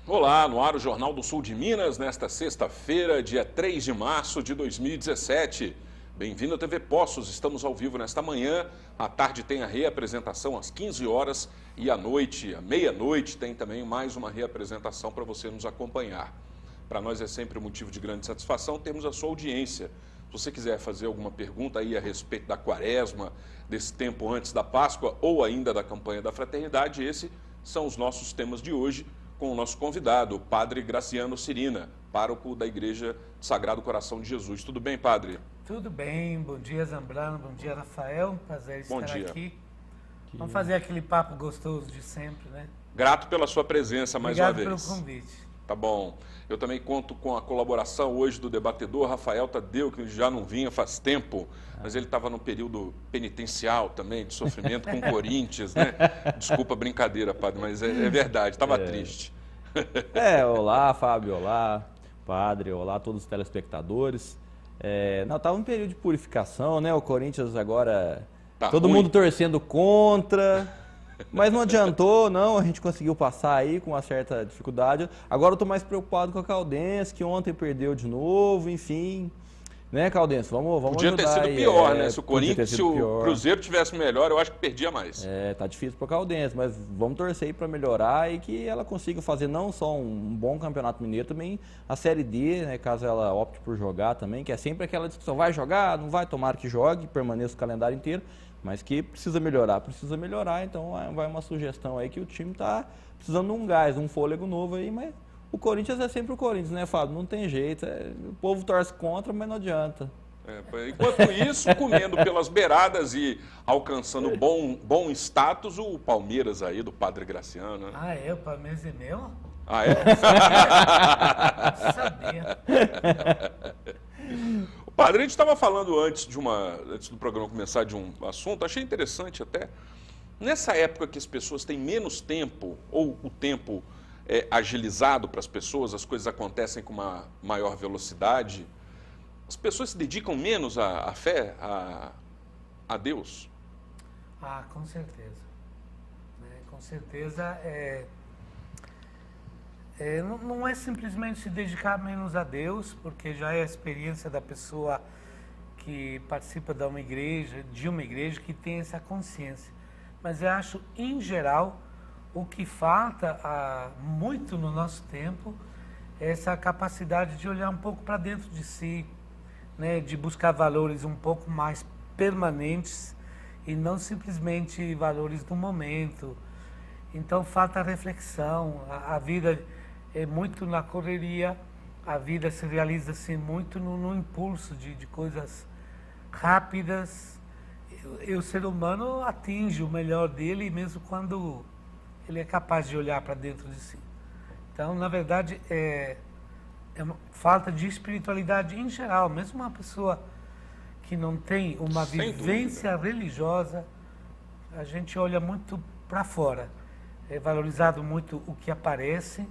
Olá, no ar o Jornal do Sul de Minas, nesta sexta-feira, dia 3 de março de 2017. Bem-vindo à TV Poços, estamos ao vivo nesta manhã. À tarde tem a reapresentação às 15 horas e à noite, à meia-noite, tem também mais uma reapresentação para você nos acompanhar. Para nós é sempre um motivo de grande satisfação termos a sua audiência. Se você quiser fazer alguma pergunta aí a respeito da quaresma, desse tempo antes da Páscoa ou ainda da campanha da fraternidade, esses são os nossos temas de hoje, com o nosso convidado, o Padre Graciano Cirina, pároco da Igreja do Sagrado Coração de Jesus. Tudo bem, Padre? Tudo bem, bom dia Zambrano, bom dia Rafael, prazer estar aqui. Vamos fazer aquele papo gostoso de sempre, né? Grato pela sua presença mais uma vez. Obrigado pelo convite. Tá bom. Eu também conto com a colaboração hoje do debatedor Rafael Tadeu, que já não vinha faz tempo, mas ele estava no período penitencial também, de sofrimento com o Corinthians, né? Desculpa a brincadeira, Padre, mas é verdade, estava triste. Olá, Fábio, olá, Padre, olá a todos os telespectadores. Não, estava um período de purificação, né? O Corinthians agora, tá todo ruim. mundo torcendo contra, mas não adiantou, não, a gente conseguiu passar aí com uma certa dificuldade. Agora eu estou mais preocupado com a Caldense, que ontem perdeu de novo, enfim. Né, Caldense? Vamos podia ajudar ter sido aí. pior, né? Se o Corinthians, se o Cruzeiro tivesse melhor, eu acho que perdia mais. Tá difícil para o Caldense, mas vamos torcer aí para melhorar e que ela consiga fazer não só um bom campeonato mineiro, também a Série D, né, caso ela opte por jogar também, que é sempre aquela discussão, vai jogar, não vai, tomara que jogue, permaneça o calendário inteiro, mas que precisa melhorar, então vai uma sugestão aí que o time está precisando de um gás, um fôlego novo aí, mas o Corinthians é sempre o Corinthians, né, Fábio? Não tem jeito, o povo torce contra, mas não adianta. Enquanto isso, comendo pelas beiradas e alcançando bom status, o Palmeiras aí, do Padre Graciano. Né? Ah, o Palmeiras é meu? Ah, é? Sabia. Padre, a gente estava falando antes do programa começar de um assunto, achei interessante até. Nessa época que as pessoas têm menos tempo, ou o tempo é agilizado para as pessoas, as coisas acontecem com uma maior velocidade, as pessoas se dedicam menos à fé, a Deus? Ah, com certeza. Com certeza, não é simplesmente se dedicar menos a Deus, porque já é a experiência da pessoa que participa de uma igreja, que tem essa consciência. Mas eu acho, em geral, o que falta muito no nosso tempo é essa capacidade de olhar um pouco para dentro de si, né, de buscar valores um pouco mais permanentes e não simplesmente valores do momento. Então falta reflexão, a vida é muito na correria, a vida se realiza assim, muito no impulso de coisas rápidas. O ser humano atinge o melhor dele mesmo quando ele é capaz de olhar para dentro de si. Então, na verdade, é uma falta de espiritualidade em geral. Mesmo uma pessoa que não tem uma vivência religiosa, a gente olha muito para fora. É valorizado muito o que aparece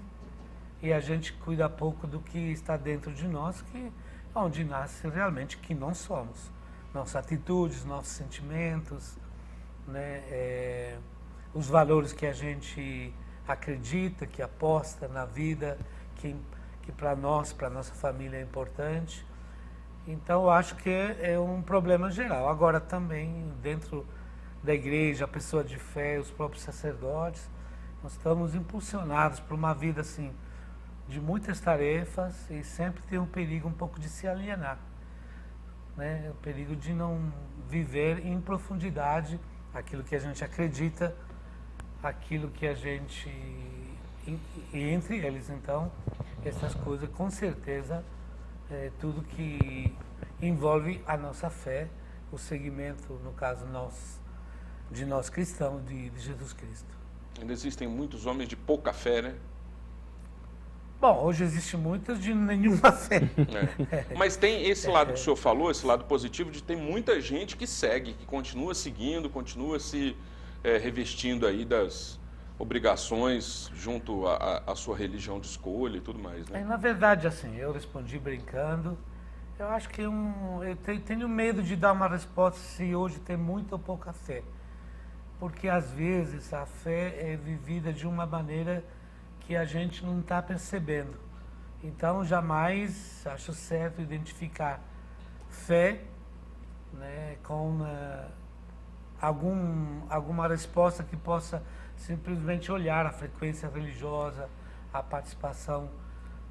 e a gente cuida pouco do que está dentro de nós, que é onde nasce realmente que não somos. Nossas atitudes, nossos sentimentos, né? Os valores que a gente acredita, que aposta na vida, que para nós, para nossa família é importante. Então, eu acho que é um problema geral. Agora, também, dentro da igreja, a pessoa de fé, os próprios sacerdotes, nós estamos impulsionados por uma vida, assim, de muitas tarefas e sempre tem um perigo um pouco de se alienar, né? O perigo de não viver em profundidade aquilo que a gente acredita, aquilo que a gente... E entre eles, então, essas coisas, com certeza, tudo que envolve a nossa fé, o segmento, no caso, de nós cristãos, de Jesus Cristo. Ainda existem muitos homens de pouca fé, né? Bom, hoje existe muitas de nenhuma fé. Mas tem esse lado que o senhor falou, esse lado positivo, de ter muita gente que segue, que continua seguindo, continua se revestindo aí das obrigações junto à sua religião de escolha e tudo mais, né? Na verdade, assim, eu respondi brincando. Eu acho que eu tenho medo de dar uma resposta se hoje tem muita ou pouca fé. Porque, às vezes, a fé é vivida de uma maneira que a gente não está percebendo. Então, jamais acho certo identificar fé, né, com alguma resposta que possa simplesmente olhar a frequência religiosa, a participação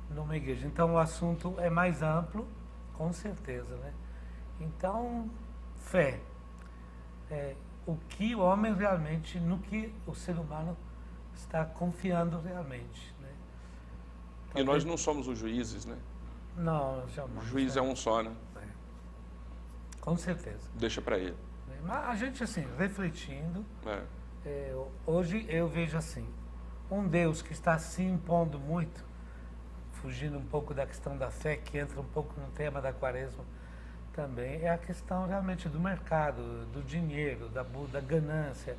numa igreja. Então, o assunto é mais amplo, com certeza, né? Então, fé. O que o homem realmente, no que o ser humano está confiando realmente, né? E nós não somos os juízes, né? Não, jamais. O juiz é um só, né? Com certeza. Deixa para ele. Mas a gente, assim, refletindo, É. hoje eu vejo assim, um Deus que está se impondo muito, fugindo um pouco da questão da fé, que entra um pouco no tema da Quaresma também, é a questão realmente do mercado, do dinheiro, da ganância,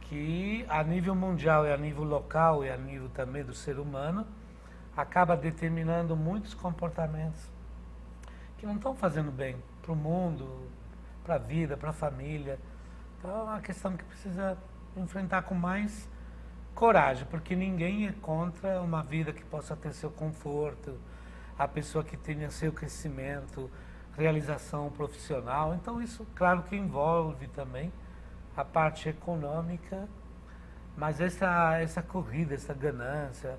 que a nível mundial e a nível local e a nível também do ser humano, acaba determinando muitos comportamentos que não estão fazendo bem para o mundo, para a vida, para a família. Então é uma questão que precisa enfrentar com mais coragem, porque ninguém é contra uma vida que possa ter seu conforto, a pessoa que tenha seu crescimento, realização profissional. Então isso, claro que envolve também a parte econômica, mas essa corrida, essa ganância,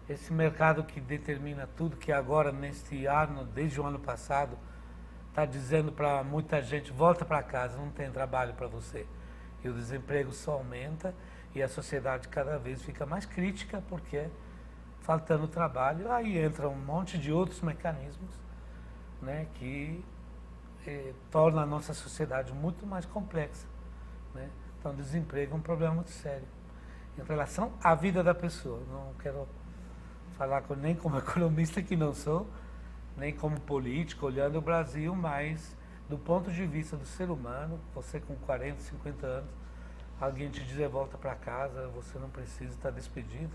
esse mercado que determina tudo, que agora, neste ano, desde o ano passado, está dizendo para muita gente, volta para casa, não tem trabalho para você. E o desemprego só aumenta e a sociedade cada vez fica mais crítica, porque faltando trabalho, aí entra um monte de outros mecanismos, né, que torna a nossa sociedade muito mais complexa, né? Então, o desemprego é um problema muito sério em relação à vida da pessoa. Não quero falar nem como economista, que não sou, nem como político, olhando o Brasil, mas do ponto de vista do ser humano, você com 40, 50 anos, alguém te dizer volta para casa, você não precisa estar despedido,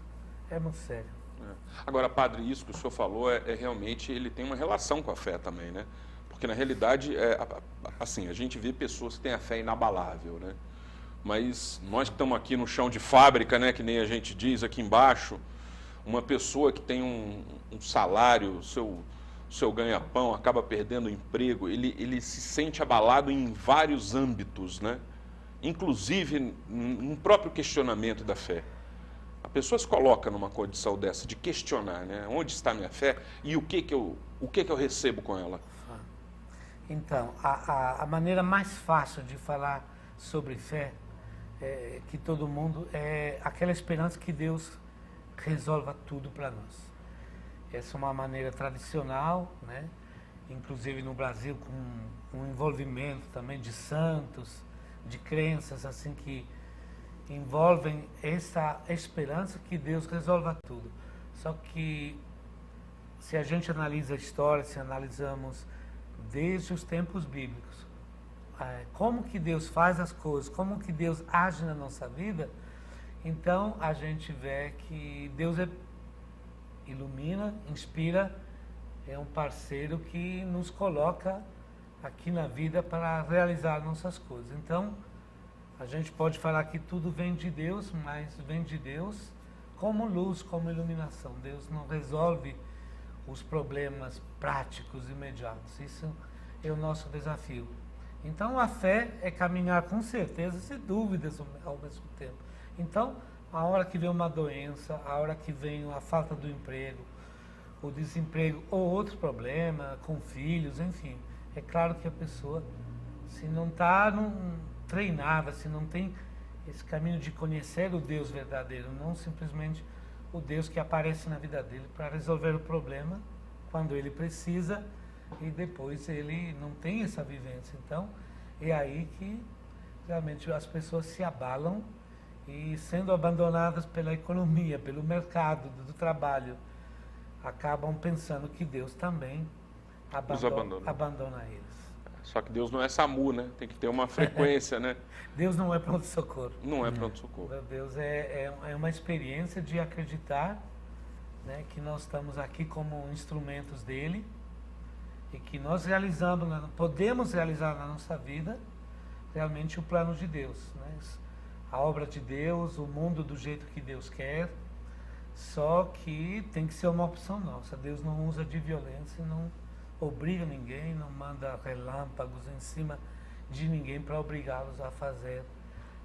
é muito sério. Agora, padre, isso que o senhor falou realmente, ele tem uma relação com a fé também, né? Porque na realidade, assim, a gente vê pessoas que têm a fé inabalável, né? Mas nós que estamos aqui no chão de fábrica, né, que nem a gente diz aqui embaixo, uma pessoa que tem um salário, seu ganha-pão, acaba perdendo o emprego, ele se sente abalado em vários âmbitos, né? Inclusive no próprio questionamento da fé. A pessoa se coloca numa condição dessa, de questionar, né? Onde está a minha fé e o que eu recebo com ela? Então, a maneira mais fácil de falar sobre fé, que todo mundo, é aquela esperança que Deus resolva tudo para nós. Essa é uma maneira tradicional, né? Inclusive no Brasil, com um envolvimento também de santos, de crenças assim que envolvem essa esperança que Deus resolva tudo. Só que se a gente analisa a história, se analisamos desde os tempos bíblicos, como que Deus faz as coisas, como que Deus age na nossa vida, então a gente vê que Deus ilumina, inspira, é um parceiro que nos coloca aqui na vida para realizar nossas coisas. Então, a gente pode falar que tudo vem de Deus, mas vem de Deus como luz, como iluminação. Deus não resolve os problemas práticos, imediatos. Isso é o nosso desafio. Então, a fé é caminhar com certeza, sem dúvidas ao mesmo tempo. Então, a hora que vem uma doença, a hora que vem a falta do emprego, o desemprego ou outro problema, com filhos, enfim, é claro que a pessoa, se não está treinada, se não tem esse caminho de conhecer o Deus verdadeiro, não simplesmente o Deus que aparece na vida dele para resolver o problema quando ele precisa e depois ele não tem essa vivência. Então, é aí que realmente as pessoas se abalam e, sendo abandonadas pela economia, pelo mercado do trabalho, acabam pensando que Deus também abandona eles. Só que Deus não é SAMU, né? Tem que ter uma frequência, né? Deus não é pronto-socorro. Não é pronto-socorro. Deus é uma experiência de acreditar, né, que nós estamos aqui como instrumentos dele e que nós podemos realizar na nossa vida realmente o plano de Deus, né? A obra de Deus, o mundo do jeito que Deus quer, Só que tem que ser uma opção nossa. Deus não usa de violência, não obriga ninguém, não manda relâmpagos em cima de ninguém para obrigá-los a fazer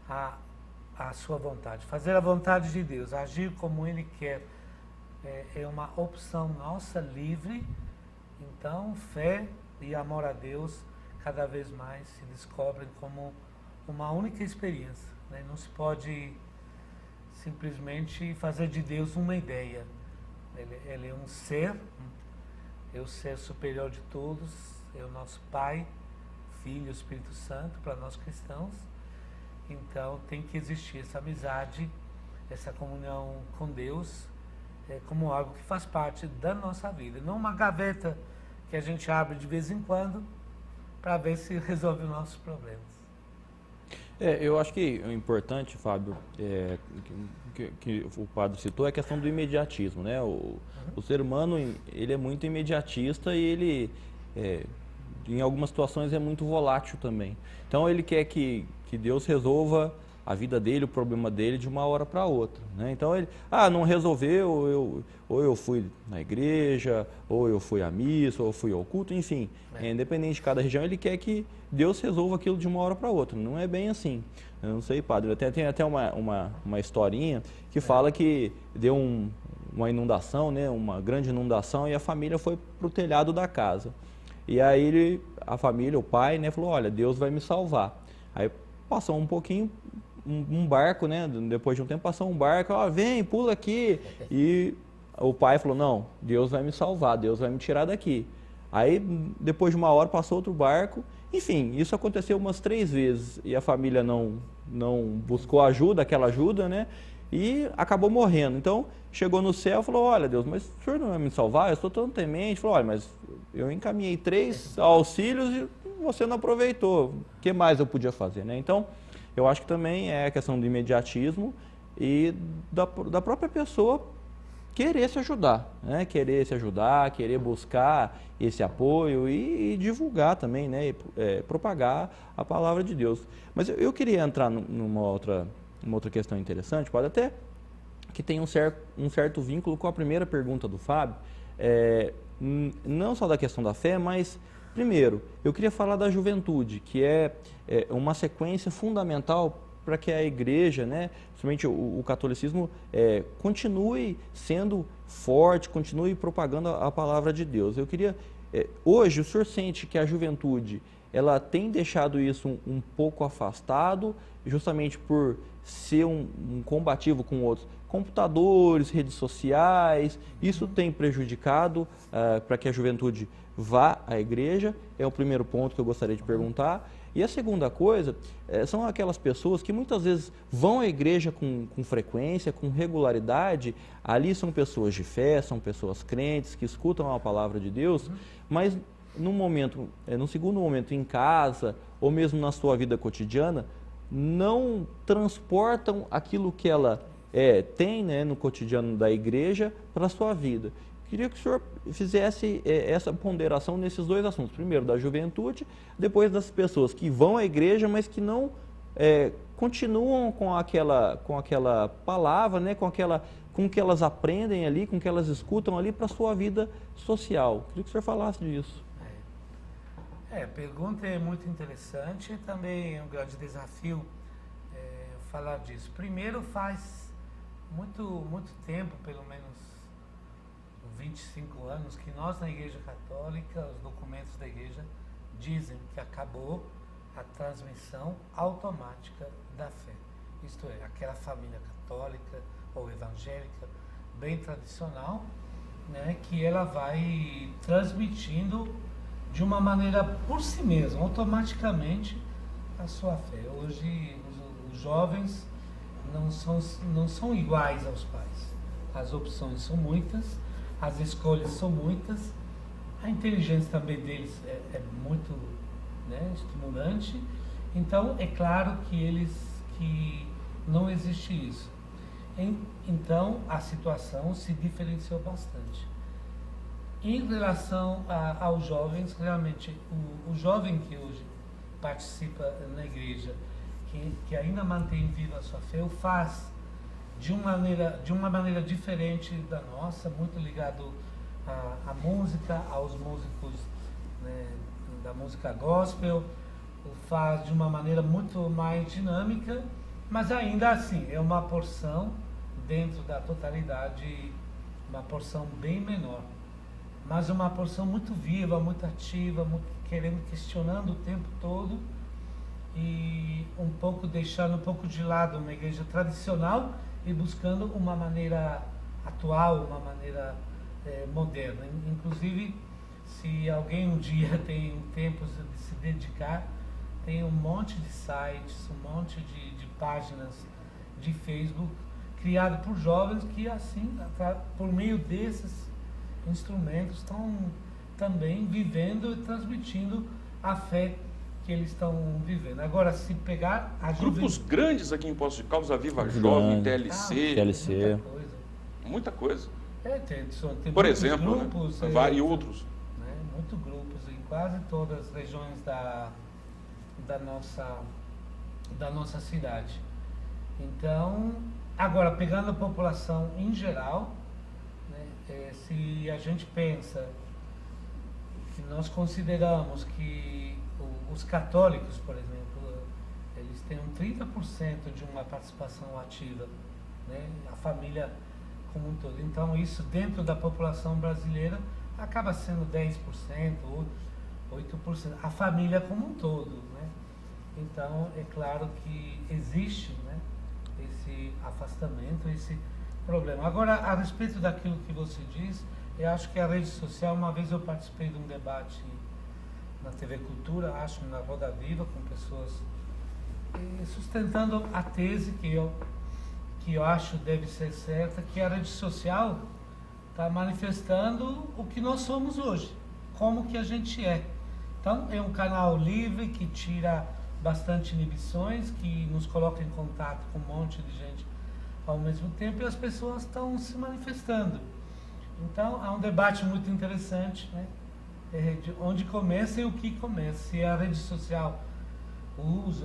a sua vontade. Fazer a vontade de Deus, agir como Ele quer, é uma opção nossa, livre. Então, fé e amor a Deus cada vez mais se descobrem como uma única experiência, né? Não se pode simplesmente fazer de Deus uma ideia. Ele é um ser, é o ser superior de todos, é o nosso Pai, Filho e Espírito Santo para nós cristãos. Então tem que existir essa amizade, essa comunhão com Deus, como algo que faz parte da nossa vida, não uma gaveta que a gente abre de vez em quando para ver se resolve os nossos problemas. Eu acho que o importante, Fábio, que o padre citou, é a questão do imediatismo, né? O ser humano, ele é muito imediatista e ele, em algumas situações, é muito volátil também. Então, ele quer que Deus resolva a vida dele, o problema dele, de uma hora para outra, né? Então, ele, não resolveu, ou eu fui na igreja, ou eu fui à missa, ou eu fui ao culto, enfim, independente de cada região, ele quer que Deus resolva aquilo de uma hora para outra. Não é bem assim. Eu não sei, padre, tem até uma historinha que fala que deu uma inundação, né, uma grande inundação, e a família foi para o telhado da casa. E aí a família, o pai, né, falou, olha, Deus vai me salvar. Aí passou um pouquinho, um barco, né, depois de um tempo passou um barco, vem, pula aqui. E o pai falou, não, Deus vai me salvar, Deus vai me tirar daqui. Aí depois de uma hora passou outro barco. Enfim, isso aconteceu umas 3 vezes e a família não buscou ajuda, aquela ajuda, né? E acabou morrendo. Então, chegou no céu e falou, olha Deus, mas o senhor não vai me salvar? Eu estou tão temente. Falou, olha, mas eu encaminhei 3 auxílios e você não aproveitou. O que mais eu podia fazer, né? Então, eu acho que também é a questão do imediatismo e da própria pessoa querer se ajudar, né? Querer se ajudar, querer buscar esse apoio e divulgar também, né? Propagar a palavra de Deus. Mas eu queria entrar numa outra questão interessante, pode até que tem um certo vínculo com a primeira pergunta do Fábio, não só da questão da fé, mas primeiro, eu queria falar da juventude, que é uma sequência fundamental para que a igreja, né, principalmente o catolicismo, continue sendo forte, continue propagando a palavra de Deus. Eu queria, hoje, o senhor sente que a juventude, ela tem deixado isso um pouco afastado, justamente por ser um combativo com outros computadores, redes sociais, isso tem prejudicado para que a juventude vá à igreja? É o primeiro ponto que eu gostaria de perguntar. E a segunda coisa, são aquelas pessoas que muitas vezes vão à igreja com frequência, com regularidade. Ali são pessoas de fé, são pessoas crentes, que escutam a palavra de Deus, mas no segundo momento em casa, ou mesmo na sua vida cotidiana, não transportam aquilo que ela tem, né, no cotidiano da igreja para a sua vida. Queria que o senhor fizesse essa ponderação nesses 2 assuntos. Primeiro, da juventude, depois das pessoas que vão à igreja, mas que não continuam com aquela palavra, né, com o que elas aprendem ali, com o que elas escutam ali para a sua vida social. Queria que o senhor falasse disso. A pergunta é muito interessante e também é um grande desafio falar disso. Primeiro, faz muito tempo, pelo menos 25 anos, que nós na Igreja Católica, os documentos da Igreja dizem que acabou a transmissão automática da fé. Isto é, aquela família católica ou evangélica bem tradicional, né, que ela vai transmitindo de uma maneira por si mesma, automaticamente, a sua fé. Hoje os jovens não são iguais aos pais. As opções são muitas, as escolhas são muitas, a inteligência também deles é muito, né, estimulante. Então, é claro que não existe isso. Então, a situação se diferenciou bastante. Em relação aos jovens, realmente, o jovem que hoje participa na igreja, que ainda mantém viva a sua fé, o faz de uma maneira diferente da nossa, muito ligado à música, aos músicos, né, da música gospel, faz de uma maneira muito mais dinâmica, mas ainda assim é uma porção dentro da totalidade, uma porção bem menor, mas uma porção muito viva, muito ativa, muito questionando o tempo todo e um pouco deixando um pouco de lado uma igreja tradicional e buscando uma maneira atual, uma maneira moderna. Inclusive, se alguém um dia tem tempo de se dedicar, tem um monte de sites, um monte de páginas de Facebook criado por jovens que assim, por meio desses instrumentos, estão também vivendo e transmitindo a fé que eles estão vivendo. Agora, se pegar a grupos grandes aqui em Poços de Caldas, a Viva Jovem, TLC, muita coisa. Tem por exemplo, grupos, né? E outros. Né? Muitos grupos em quase todas as regiões da nossa cidade. Então, agora, pegando a população em geral, né, se a gente pensa que nós consideramos que os católicos, por exemplo, eles têm 30% de uma participação ativa, né, a família como um todo. Então, isso dentro da população brasileira acaba sendo 10%, ou 8%, a família como um todo, né? Então, é claro que existe, né, esse afastamento, esse problema. Agora, a respeito daquilo que você diz, eu acho que a rede social, uma vez eu participei de um debate na TV Cultura, acho, na Roda Viva, com pessoas sustentando a tese que eu acho deve ser certa, que a rede social está manifestando o que nós somos hoje, como que a gente é. Então, é um canal livre que tira bastante inibições, que nos coloca em contato com um monte de gente ao mesmo tempo e as pessoas estão se manifestando. Então, há um debate muito interessante, né? De onde começa e o que começa. Se é a rede social,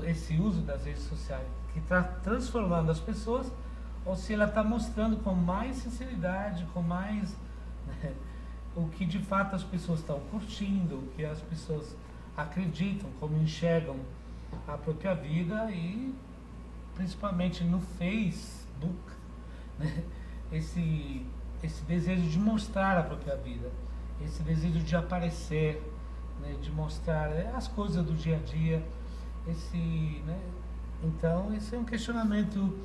esse uso das redes sociais que está transformando as pessoas, ou se ela está mostrando com mais sinceridade, com mais, né, o que de fato as pessoas estão curtindo, o que as pessoas acreditam, como enxergam a própria vida e principalmente no Facebook, né, esse desejo de mostrar a própria vida, esse desejo de aparecer, né, de mostrar as coisas do dia a dia, né, então esse é um questionamento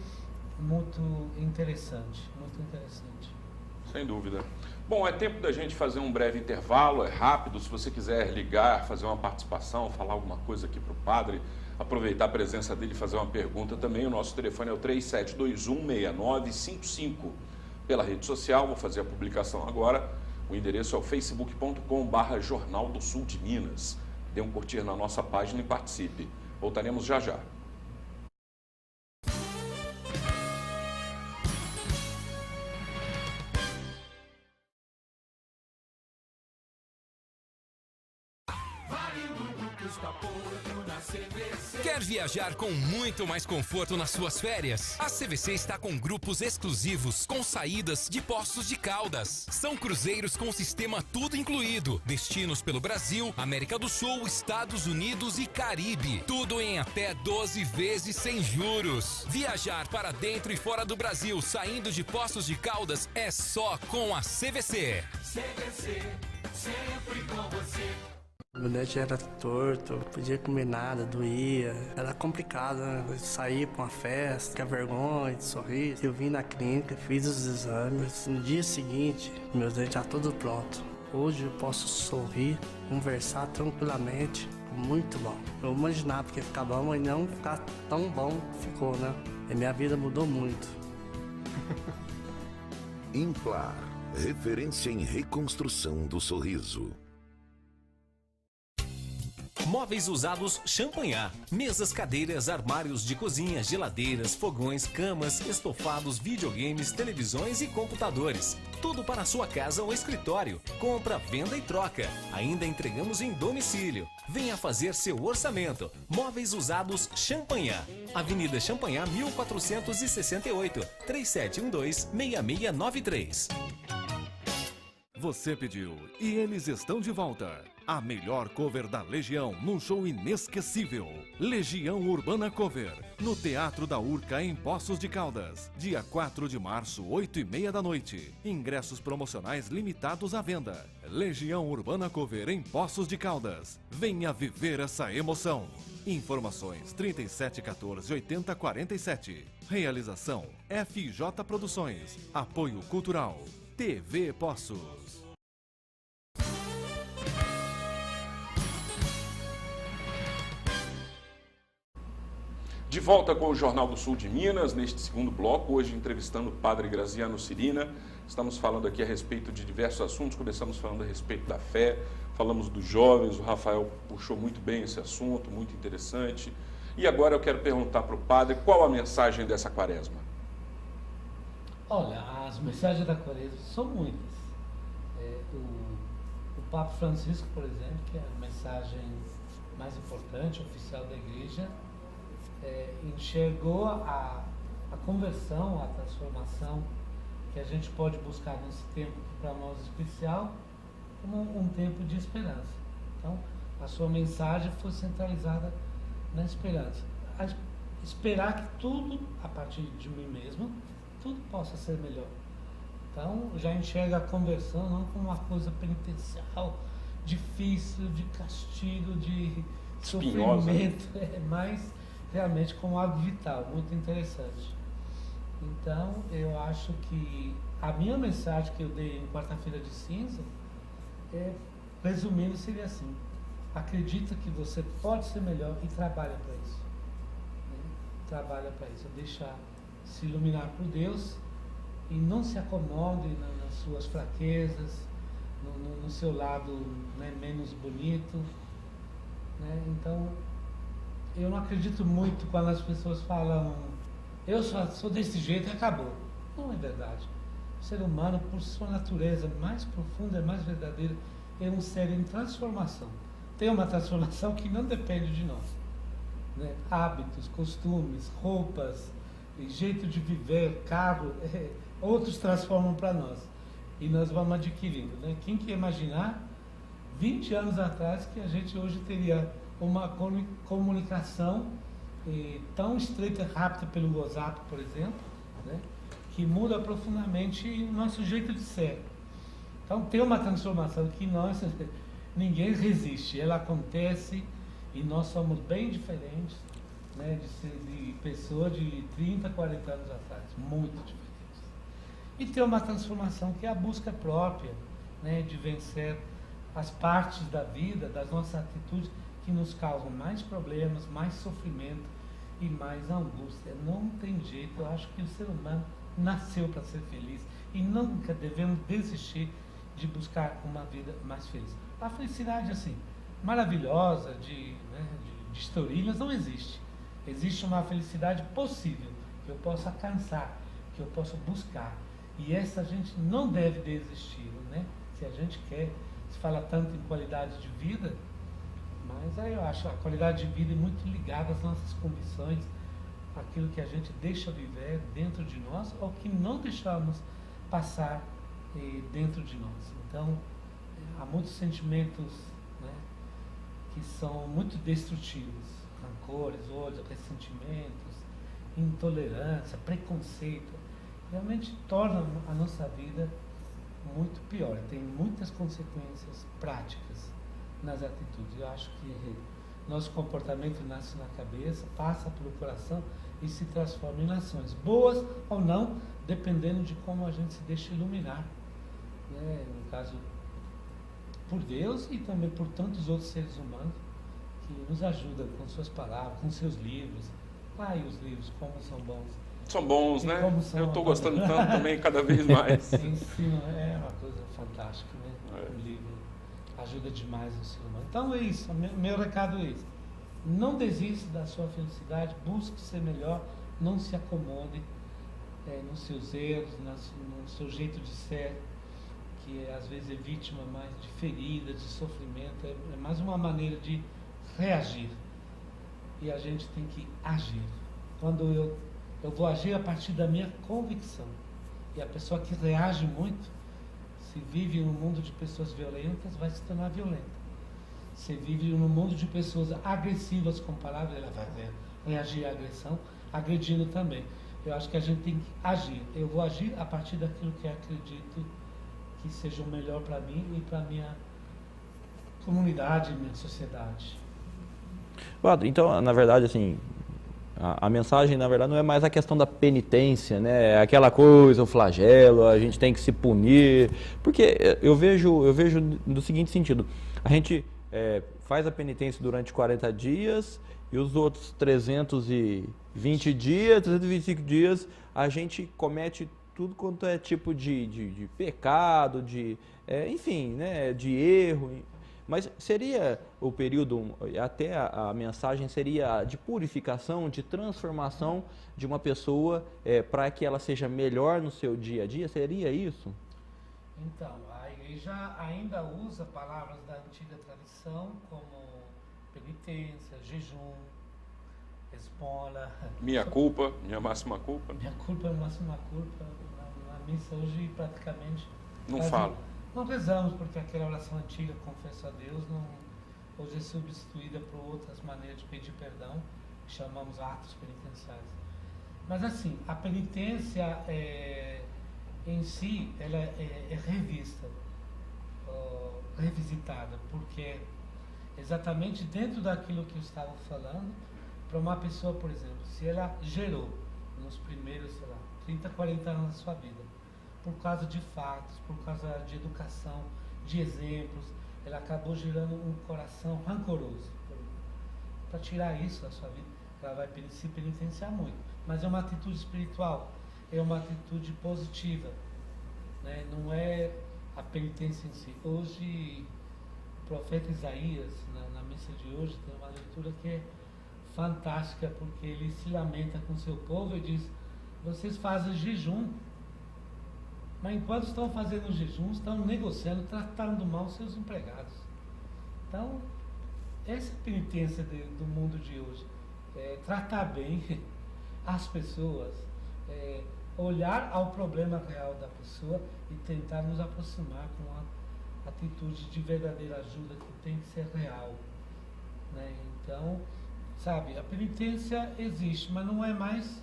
muito interessante, muito interessante. Sem dúvida. Bom, é tempo da gente fazer um breve intervalo, é rápido. Se você quiser ligar, fazer uma participação, falar alguma coisa aqui para o padre, aproveitar a presença dele e fazer uma pergunta também, o nosso telefone é o 37216955. Pela rede social, vou fazer a publicação agora, o endereço é o facebook.com/Jornal do Sul de Minas. Dê um curtir na nossa página e participe. Voltaremos já já. Quer viajar com muito mais conforto nas suas férias? A CVC está com grupos exclusivos, com saídas de Poços de Caldas. São cruzeiros com sistema tudo incluído. Destinos pelo Brasil, América do Sul, Estados Unidos e Caribe. Tudo em até 12 vezes sem juros. Viajar para dentro e fora do Brasil, saindo de Poços de Caldas, é só com a CVC. CVC, sempre com você. Meu dente era torto, não podia comer nada, doía. Era complicado, né? Sair pra uma festa, ficar vergonha, de sorrir. Eu vim na clínica, fiz os exames. No dia seguinte, meu dente tá tudo pronto. Hoje eu posso sorrir, conversar tranquilamente. Muito bom. Eu imaginava que ia ficar bom, mas não ficar tão bom ficou, né? E minha vida mudou muito. Implar, referência em reconstrução do sorriso. Móveis usados Champanhar. Mesas, cadeiras, armários de cozinha, geladeiras, fogões, camas, estofados, videogames, televisões e computadores. Tudo para a sua casa ou escritório. Compra, venda e troca. Ainda entregamos em domicílio. Venha fazer seu orçamento. Móveis usados Champanhar. Avenida Champanhar, 1468, 3712-6693. Você pediu e eles estão de volta. A melhor cover da Legião num show inesquecível. Legião Urbana Cover, no Teatro da Urca, em Poços de Caldas. Dia 4 de março, 8h30 da noite. Ingressos promocionais limitados à venda. Legião Urbana Cover em Poços de Caldas. Venha viver essa emoção. Informações 3714 8047. Realização FJ Produções. Apoio Cultural TV Poços. De volta com o Jornal do Sul de Minas, neste segundo bloco, hoje entrevistando o padre Graziano Cirina. Estamos falando aqui a respeito de diversos assuntos, começamos falando a respeito da fé, falamos dos jovens, o Rafael puxou muito bem esse assunto, muito interessante. E agora eu quero perguntar para o padre qual a mensagem dessa quaresma. Olha, as mensagens da quaresma são muitas. O Papa Francisco, por exemplo, que é a mensagem mais importante, oficial da Igreja, enxergou a conversão, a transformação que a gente pode buscar nesse tempo que para nós é especial, como um tempo de esperança. Então, a sua mensagem foi centralizada na esperança. Esperar que tudo, a partir de mim mesmo, tudo possa ser melhor. Então, já enxerga a conversão não como uma coisa penitencial, difícil, de castigo, de espinhosa, sofrimento, mas realmente como algo vital, muito interessante. Então, eu acho que a minha mensagem que eu dei em quarta-feira de cinza, resumindo, seria assim: acredita que você pode ser melhor e trabalha para isso. Trabalha para isso, deixa se iluminar por Deus e não se acomode nas suas fraquezas, no seu lado, né, menos bonito. Né? Então, eu não acredito muito quando as pessoas falam eu sou desse jeito e acabou. Não é verdade. O ser humano, por sua natureza mais profunda, mais verdadeira, é um ser em transformação. Tem uma transformação que não depende de nós. Né? Hábitos, costumes, roupas, jeito de viver, carro, outros transformam para nós. E nós vamos adquirindo. Né? Quem que ia imaginar, 20 anos atrás, que a gente hoje teria uma comunicação tão estreita e rápida pelo WhatsApp, por exemplo, né? Que muda profundamente o nosso jeito de ser. Então tem uma transformação que ninguém resiste, ela acontece e nós somos bem diferentes, né, de pessoas de 30, 40 anos atrás, muito diferentes. E tem uma transformação que é a busca própria, né, de vencer as partes da vida, das nossas atitudes que nos causam mais problemas, mais sofrimento e mais angústia. Não tem jeito, eu acho que o ser humano nasceu para ser feliz e nunca devemos desistir de buscar uma vida mais feliz. A felicidade, assim, maravilhosa, de historinhas, não existe. Existe uma felicidade possível, que eu posso alcançar, que eu posso buscar. E essa a gente não deve desistir, né? Se a gente quer, se fala tanto em qualidade de vida, mas aí eu acho a qualidade de vida é muito ligada às nossas convicções, aquilo que a gente deixa viver dentro de nós ou que não deixamos passar dentro de nós. Então, há muitos sentimentos, né, que são muito destrutivos, rancores, ódio, ressentimentos, intolerância, preconceito, realmente tornam a nossa vida muito pior, tem muitas consequências práticas nas atitudes. Eu acho que nosso comportamento nasce na cabeça, passa pelo coração e se transforma em ações, boas ou não, dependendo de como a gente se deixa iluminar, né? No caso, por Deus e também por tantos outros seres humanos que nos ajudam com suas palavras, com seus livros. E os livros, como são bons. São bons, né? Eu estou gostando tanto também, cada vez mais. Ensino é uma coisa fantástica, né? Um livro ajuda demais o ser humano. Então é isso, meu recado é esse. Não desista da sua felicidade, busque ser melhor, não se acomode nos seus erros, no seu jeito de ser, que às vezes é vítima mais de ferida, de sofrimento, é mais uma maneira de reagir. E a gente tem que agir. Quando eu vou agir a partir da minha convicção. E a pessoa que reage muito, se vive num mundo de pessoas violentas, vai se tornar violenta. Se vive num mundo de pessoas agressivas com palavras, ela vai reagir à agressão, agredindo também. Eu acho que a gente tem que agir. Eu vou agir a partir daquilo que acredito que seja o melhor para mim e para a minha comunidade, minha sociedade. Então, na verdade, assim, a mensagem, na verdade, não é mais a questão da penitência, né? É aquela coisa, o flagelo, a gente tem que se punir. Porque eu vejo no seguinte sentido, a gente faz a penitência durante 40 dias e os outros 320 dias, 325 dias, a gente comete tudo quanto é tipo de pecado, enfim, né? De erro. Mas seria o período, até a mensagem seria de purificação, de transformação de uma pessoa para que ela seja melhor no seu dia a dia? Seria isso? Então, a igreja ainda usa palavras da antiga tradição como penitência, jejum, esmola. Minha culpa, minha máxima culpa. Minha culpa, máxima culpa. Na missa hoje praticamente... Não falo. Não rezamos, porque aquela oração antiga, confesso a Deus, hoje é substituída por outras maneiras de pedir perdão, que chamamos atos penitenciais. Mas assim, a penitência em si, ela é revista, revisitada, porque exatamente dentro daquilo que eu estava falando, para uma pessoa, por exemplo, se ela gerou nos primeiros, 30, 40 anos da sua vida, por causa de fatos, por causa de educação, de exemplos, ela acabou gerando um coração rancoroso. Para tirar isso da sua vida, ela vai se penitenciar muito. Mas é uma atitude espiritual, é uma atitude positiva, né? Não é a penitência em si. Hoje, o profeta Isaías, na missa de hoje, tem uma leitura que é fantástica, porque ele se lamenta com seu povo e diz: vocês fazem jejum, mas enquanto estão fazendo jejum, estão negociando, tratando mal seus empregados. Então, essa é a penitência do mundo de hoje. Tratar bem as pessoas, olhar ao problema real da pessoa e tentar nos aproximar com a atitude de verdadeira ajuda que tem que ser real, né? Então, sabe, a penitência existe, mas não é mais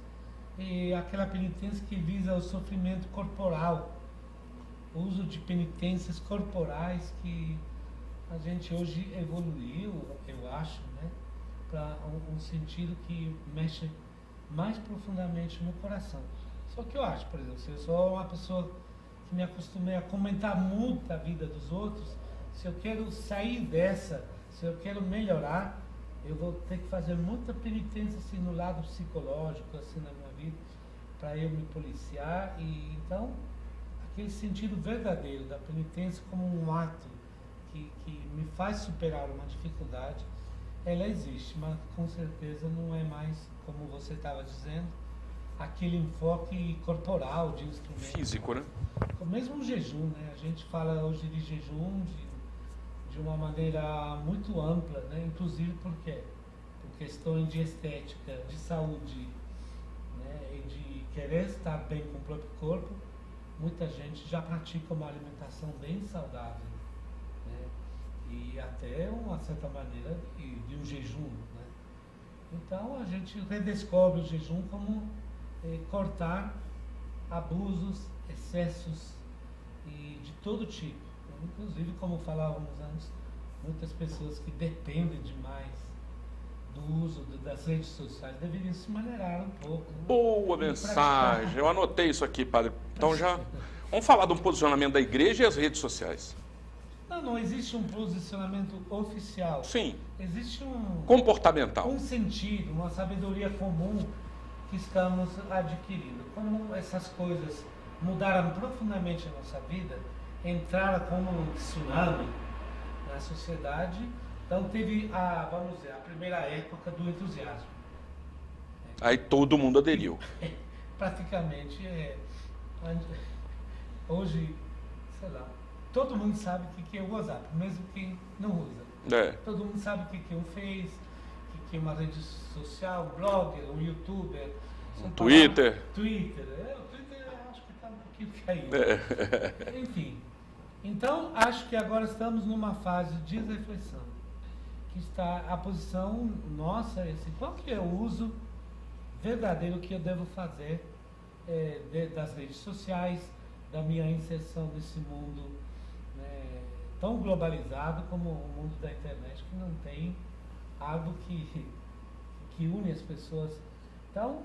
aquela penitência que visa o sofrimento corporal, o uso de penitências corporais que a gente hoje evoluiu, eu acho, né, para um sentido que mexe mais profundamente no coração. Só que eu acho, por exemplo, se eu sou uma pessoa que me acostumei a comentar muito a vida dos outros, se eu quero sair dessa, se eu quero melhorar, eu vou ter que fazer muita penitência assim, no lado psicológico, assim, na minha vida, para eu me policiar. E então, aquele sentido verdadeiro da penitência como um ato que me faz superar uma dificuldade, ela existe, mas com certeza não é mais, como você estava dizendo, aquele enfoque corporal de instrumento. Físico, né? Mesmo o jejum, né? A gente fala hoje de jejum de uma maneira muito ampla, né? Inclusive por quê? Por questões de estética, de saúde, né? E de querer estar bem com o próprio corpo, muita gente já pratica uma alimentação bem saudável, né? E até uma certa maneira de um jejum, né? Então a gente redescobre o jejum como cortar abusos, excessos e de todo tipo. Inclusive, como falávamos antes, muitas pessoas que dependem demais do uso das redes sociais deveriam se maneirar um pouco. Né? Boa mensagem, eu anotei isso aqui, padre. Então já vamos falar do posicionamento da igreja e as redes sociais. Não existe um posicionamento oficial. Sim. Existe comportamental. Um sentido, uma sabedoria comum que estamos adquirindo. Como essas coisas mudaram profundamente a nossa vida, entraram como um tsunami, na sociedade. Então teve vamos dizer, a primeira época do entusiasmo. Aí todo mundo aderiu. Praticamente, hoje, sei lá, todo mundo sabe o que é o WhatsApp, mesmo quem não usa. Todo mundo sabe o que é um Face, o que é uma rede social, um blogger, um YouTuber. Twitter. O Twitter acho que está um pouquinho caído. Enfim, então acho que agora estamos numa fase de reflexão, que está a posição nossa, qual que é o uso verdadeiro que eu devo fazer das redes sociais, da minha inserção nesse mundo, né, tão globalizado como o mundo da internet, que não tem algo que une as pessoas. Então,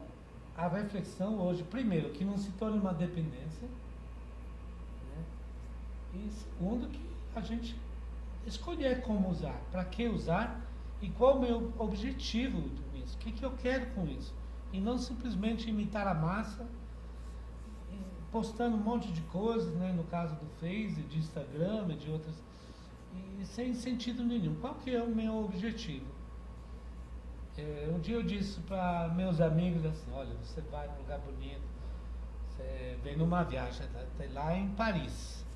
a reflexão hoje, primeiro, que não se torne uma dependência, né, e segundo, que a gente escolher como usar, para que usar e qual o meu objetivo com isso, o que eu quero com isso. E não simplesmente imitar a massa, postando um monte de coisas, né, no caso do Face, de Instagram e de outras, e sem sentido nenhum. Qual que é o meu objetivo? Um dia eu disse para meus amigos assim, olha, você vai num lugar bonito, você vem numa viagem, tá lá em Paris,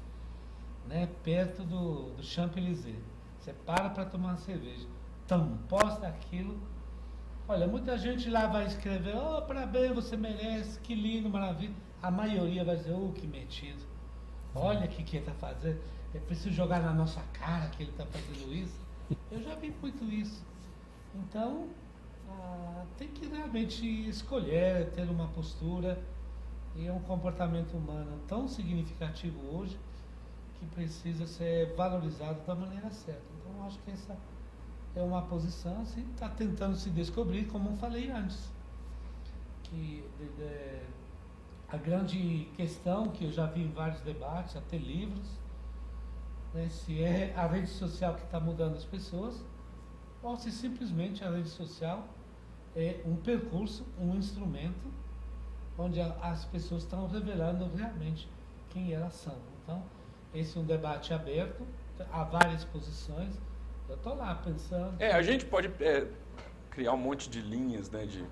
né, perto do Champs-Élysées, você para tomar uma cerveja, então posta aquilo. Olha, muita gente lá vai escrever, parabéns, você merece, que lindo, maravilha. A maioria vai dizer, que metido. Olha o que ele está fazendo. É preciso jogar na nossa cara que ele está fazendo isso. Eu já vi muito isso. Então, tem que realmente escolher, ter uma postura. E é um comportamento humano tão significativo hoje que precisa ser valorizado da maneira certa. Então, acho que essa é uma posição, assim, está tentando se descobrir, como eu falei antes. Que a grande questão que eu já vi em vários debates, até livros, né, se é a rede social que está mudando as pessoas, ou se simplesmente a rede social é um percurso, um instrumento, onde as pessoas estão revelando realmente quem elas são. Então, esse é um debate aberto, há várias posições. Eu estou lá pensando. A gente pode criar um monte de linhas, né, de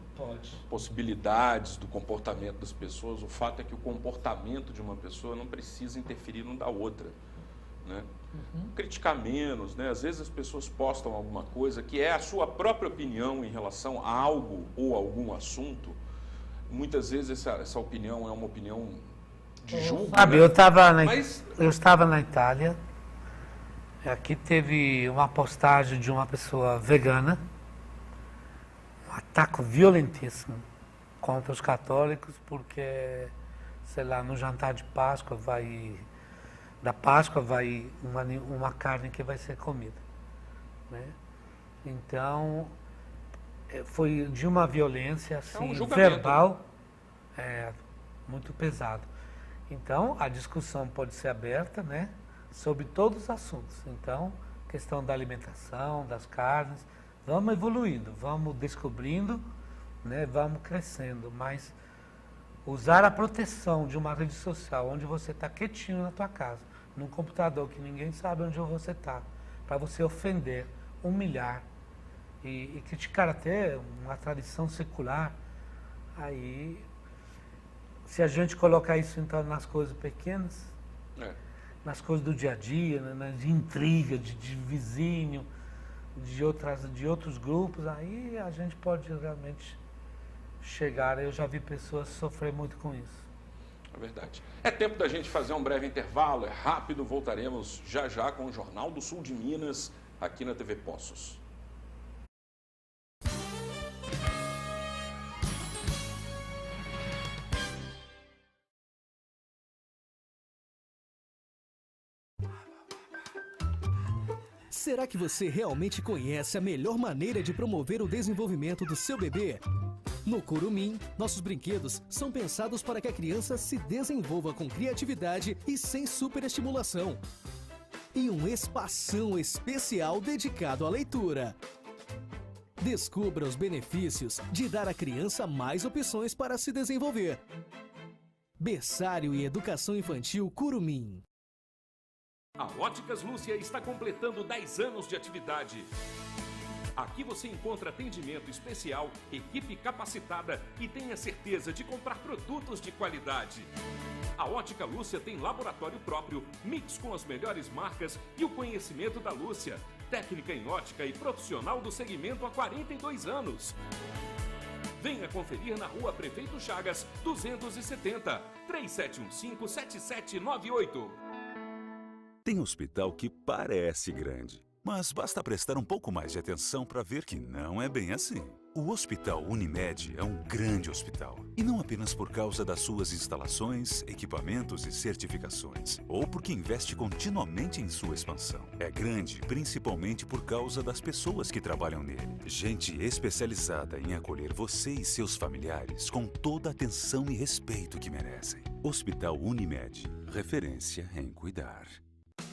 possibilidades do comportamento das pessoas. O fato é que o comportamento de uma pessoa não precisa interferir no da outra, né? Criticar menos, né? Às vezes as pessoas postam alguma coisa que é a sua própria opinião em relação a algo ou algum assunto. Muitas vezes essa opinião é uma opinião de julgo. Fábio, né? eu estava na Itália. Aqui teve uma postagem de uma pessoa vegana, um ataque violentíssimo contra os católicos, porque, sei lá, no jantar de Páscoa vai uma carne que vai ser comida, né? Então, foi de uma violência assim, verbal, muito pesado. Então, a discussão pode ser aberta, né, sobre todos os assuntos. Então, questão da alimentação, das carnes, vamos evoluindo, vamos descobrindo, né, vamos crescendo, mas usar a proteção de uma rede social onde você está quietinho na tua casa, num computador que ninguém sabe onde você está, para você ofender, humilhar e criticar até uma tradição secular, aí, se a gente colocar isso então nas coisas pequenas, nas coisas do dia a dia, né, de intriga, de vizinho, de outros grupos, aí a gente pode realmente chegar. Eu já vi pessoas sofrer muito com isso. É verdade. É tempo da gente fazer um breve intervalo, é rápido, voltaremos já com o Jornal do Sul de Minas, aqui na TV Poços. Será que você realmente conhece a melhor maneira de promover o desenvolvimento do seu bebê? No Curumim, nossos brinquedos são pensados para que a criança se desenvolva com criatividade e sem superestimulação. E um espação especial dedicado à leitura. Descubra os benefícios de dar à criança mais opções para se desenvolver. Berçário e Educação Infantil Curumim. A Óticas Lúcia está completando 10 anos de atividade. Aqui você encontra atendimento especial, equipe capacitada e tenha certeza de comprar produtos de qualidade. A Ótica Lúcia tem laboratório próprio, mix com as melhores marcas e o conhecimento da Lúcia. Técnica em ótica e profissional do segmento há 42 anos. Venha conferir na Rua Prefeito Chagas, 270, 3715-7798. Tem hospital que parece grande, mas basta prestar um pouco mais de atenção para ver que não é bem assim. O Hospital Unimed é um grande hospital. E não apenas por causa das suas instalações, equipamentos e certificações, ou porque investe continuamente em sua expansão. É grande principalmente por causa das pessoas que trabalham nele. Gente especializada em acolher você e seus familiares com toda a atenção e respeito que merecem. Hospital Unimed, referência em cuidar.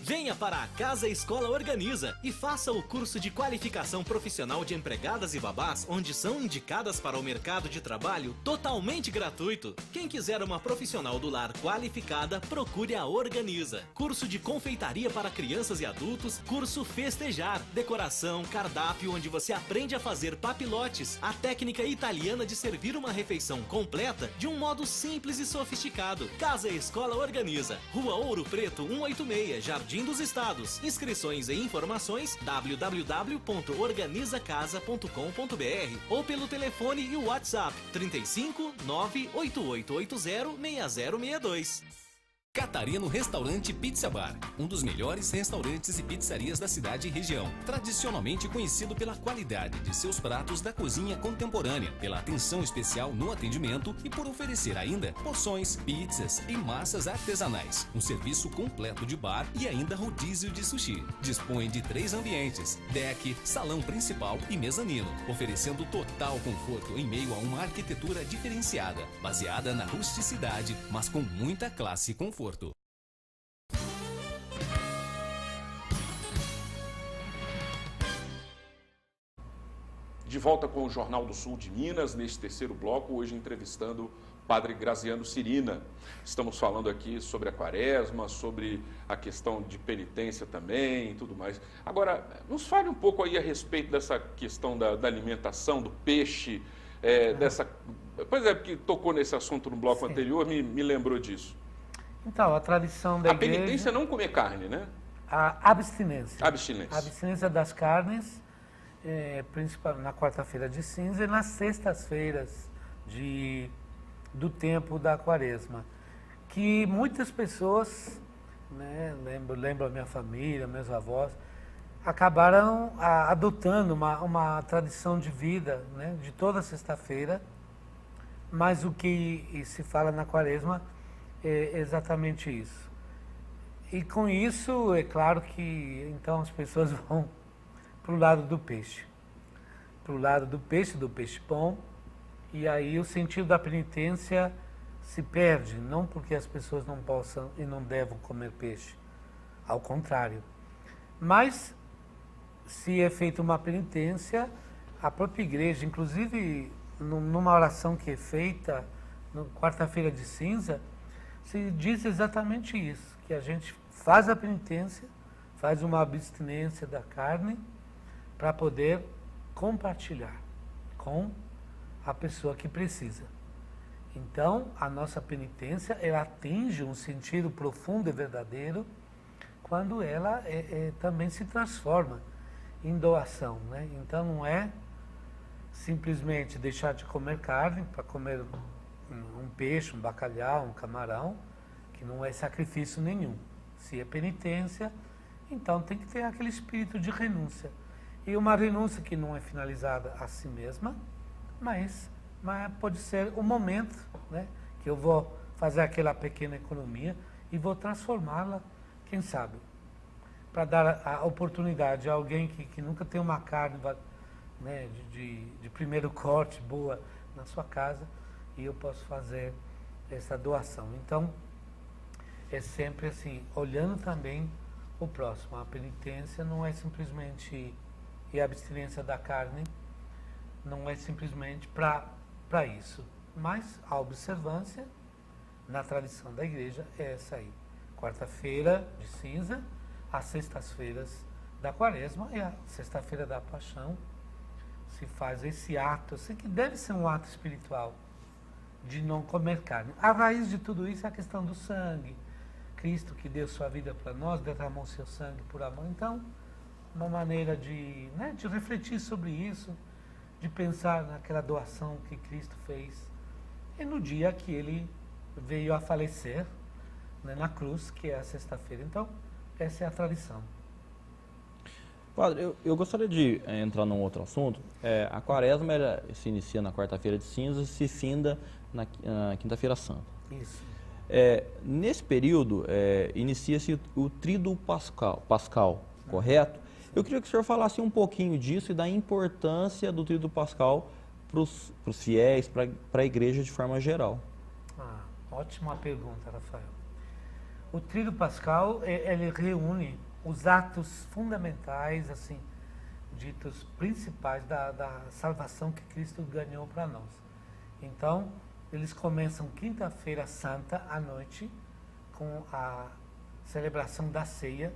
Venha para a Casa Escola Organiza e faça o curso de qualificação profissional de empregadas e babás, onde são indicadas para o mercado de trabalho, totalmente gratuito. Quem quiser uma profissional do lar qualificada, procure a Organiza. Curso de confeitaria para crianças e adultos, curso Festejar, decoração, cardápio, onde você aprende a fazer papilotes, a técnica italiana de servir uma refeição completa de um modo simples e sofisticado. Casa Escola Organiza, Rua Ouro Preto 186, Jardim dos Estados. Inscrições e informações www.organizacasa.com.br ou pelo telefone e o WhatsApp 35 98880 6062. Catarino Restaurante Pizza Bar, um dos melhores restaurantes e pizzarias da cidade e região. Tradicionalmente conhecido pela qualidade de seus pratos da cozinha contemporânea, pela atenção especial no atendimento e por oferecer ainda porções, pizzas e massas artesanais. Um serviço completo de bar e ainda rodízio de sushi. Dispõe de 3 ambientes, deck, salão principal e mezanino, oferecendo total conforto em meio a uma arquitetura diferenciada, baseada na rusticidade, mas com muita classe e conforto. De volta com o Jornal do Sul de Minas, neste terceiro bloco, hoje entrevistando o Padre Graziano Cirina. Estamos falando aqui sobre a quaresma, sobre a questão de penitência também e tudo mais. Agora, nos fale um pouco aí a respeito dessa questão da alimentação, do peixe, Pois é, porque tocou nesse assunto no bloco anterior, me lembrou disso. Então, a tradição da igreja... A penitência é não comer carne, né? A abstinência. Abstinência. A abstinência das carnes, principalmente na quarta-feira de cinza e nas sextas-feiras do tempo da quaresma. Que muitas pessoas, né, lembro a minha família, meus avós, acabaram adotando uma tradição de vida, né, de toda sexta-feira, mas o que se fala na quaresma é exatamente isso. E com isso, é claro que então as pessoas vão para o lado do peixe. Para o lado do peixe bom, e aí o sentido da penitência se perde, não porque as pessoas não possam e não devam comer peixe, ao contrário. Mas, se é feita uma penitência, a própria igreja, inclusive numa oração que é feita, na quarta-feira de cinza, se diz exatamente isso, que a gente faz a penitência, faz uma abstinência da carne, para poder compartilhar com a pessoa que precisa. Então, a nossa penitência, ela atinge um sentido profundo e verdadeiro quando ela também se transforma em doação, né? Então, não é simplesmente deixar de comer carne para comer um peixe, um bacalhau, um camarão, que não é sacrifício nenhum. Se é penitência, então tem que ter aquele espírito de renúncia. E uma renúncia que não é finalizada a si mesma, mas pode ser o momento, né, que eu vou fazer aquela pequena economia e vou transformá-la, quem sabe, para dar a oportunidade a alguém que nunca tem uma carne, né, de primeiro corte boa na sua casa, e eu posso fazer essa doação. Então, é sempre assim, olhando também o próximo. A penitência não é simplesmente, e a abstinência da carne não é simplesmente para isso, mas a observância na tradição da igreja é essa aí. Quarta-feira de cinza, as sextas-feiras da Quaresma e a sexta-feira da Paixão se faz esse ato, assim, que deve ser um ato espiritual, de não comer carne. A raiz de tudo isso é a questão do sangue. Cristo, que deu sua vida para nós, derramou seu sangue por amor. Então, uma maneira de refletir sobre isso, de pensar naquela doação que Cristo fez. E no dia que ele veio a falecer, né, na cruz, que é a sexta-feira. Então, essa é a tradição. Padre, eu gostaria de entrar num outro assunto. A Quaresma se inicia na quarta-feira de cinzas e se finda na quinta-feira santa. Isso. Nesse período, inicia-se o Tríduo Pascal, correto? Eu queria que o senhor falasse um pouquinho disso e da importância do Tríduo Pascal para os fiéis, para a igreja de forma geral. Ótima pergunta, Rafael. O Tríduo Pascal, ele reúne os atos fundamentais, assim, ditos principais da salvação que Cristo ganhou para nós. Então, eles começam quinta-feira santa à noite com a celebração da ceia,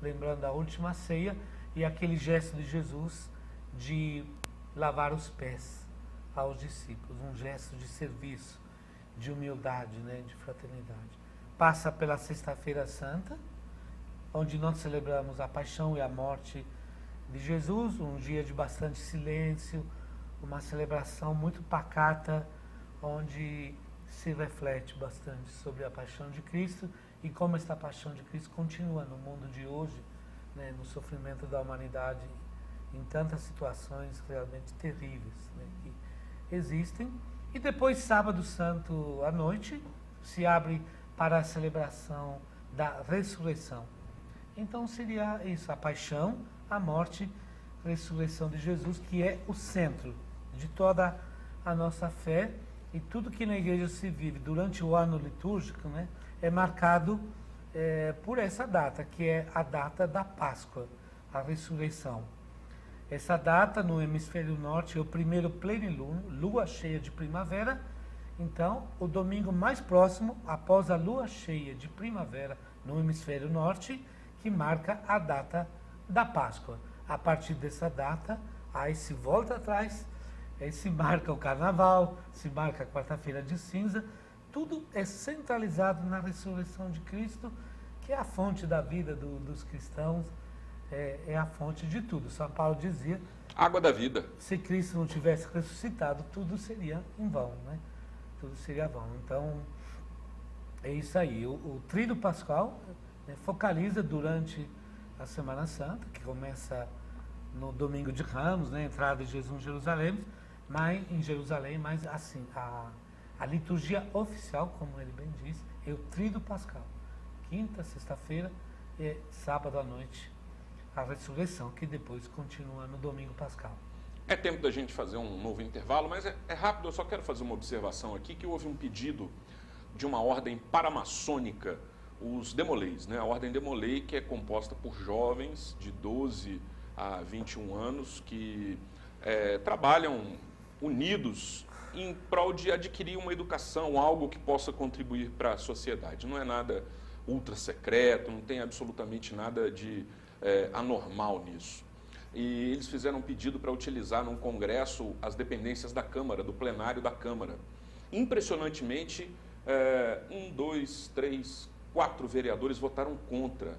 lembrando a última ceia e aquele gesto de Jesus de lavar os pés aos discípulos, um gesto de serviço, de humildade, né, de fraternidade. Passa pela sexta-feira santa, onde nós celebramos a paixão e a morte de Jesus, um dia de bastante silêncio, uma celebração muito pacata, onde se reflete bastante sobre a paixão de Cristo e como esta paixão de Cristo continua no mundo de hoje, né, no sofrimento da humanidade, em tantas situações realmente terríveis, né, que existem. E depois, sábado santo à noite, se abre para a celebração da ressurreição. Então seria isso, a paixão, a morte, a ressurreição de Jesus, que é o centro de toda a nossa fé, e tudo que na igreja se vive durante o ano litúrgico, né, é marcado por essa data, que é a data da Páscoa, a ressurreição. Essa data no hemisfério norte é o primeiro plenilúnio, lua cheia de primavera. Então, o domingo mais próximo, após a lua cheia de primavera no hemisfério norte, que marca a data da Páscoa. A partir dessa data, aí se volta atrás, aí se marca o Carnaval, se marca a quarta-feira de cinza, tudo é centralizado na ressurreição de Cristo, que é a fonte da vida dos cristãos, é a fonte de tudo. São Paulo dizia... Água da vida. Se Cristo não tivesse ressuscitado, tudo seria em vão, né? Tudo seria vão. Então, é isso aí. O Tríduo Pascal, né, focaliza durante a Semana Santa, que começa no domingo de Ramos, né, entrada de Jesus em Jerusalém, mas assim, a liturgia oficial, como ele bem disse, é o Tríduo Pascal. Quinta, sexta-feira e sábado à noite, a ressurreição, que depois continua no domingo pascal. É tempo da gente fazer um novo intervalo, mas é rápido, eu só quero fazer uma observação aqui, que houve um pedido de uma ordem paramaçônica, os Demolês, né? A ordem Demolei, que é composta por jovens de 12 a 21 anos, que trabalham unidos em prol de adquirir uma educação, algo que possa contribuir para a sociedade. Não é nada ultra secreto, não tem absolutamente nada de anormal nisso. E eles fizeram um pedido para utilizar num congresso as dependências da Câmara, do plenário da Câmara. Impressionantemente, 1, 2, 3, 4 vereadores votaram contra.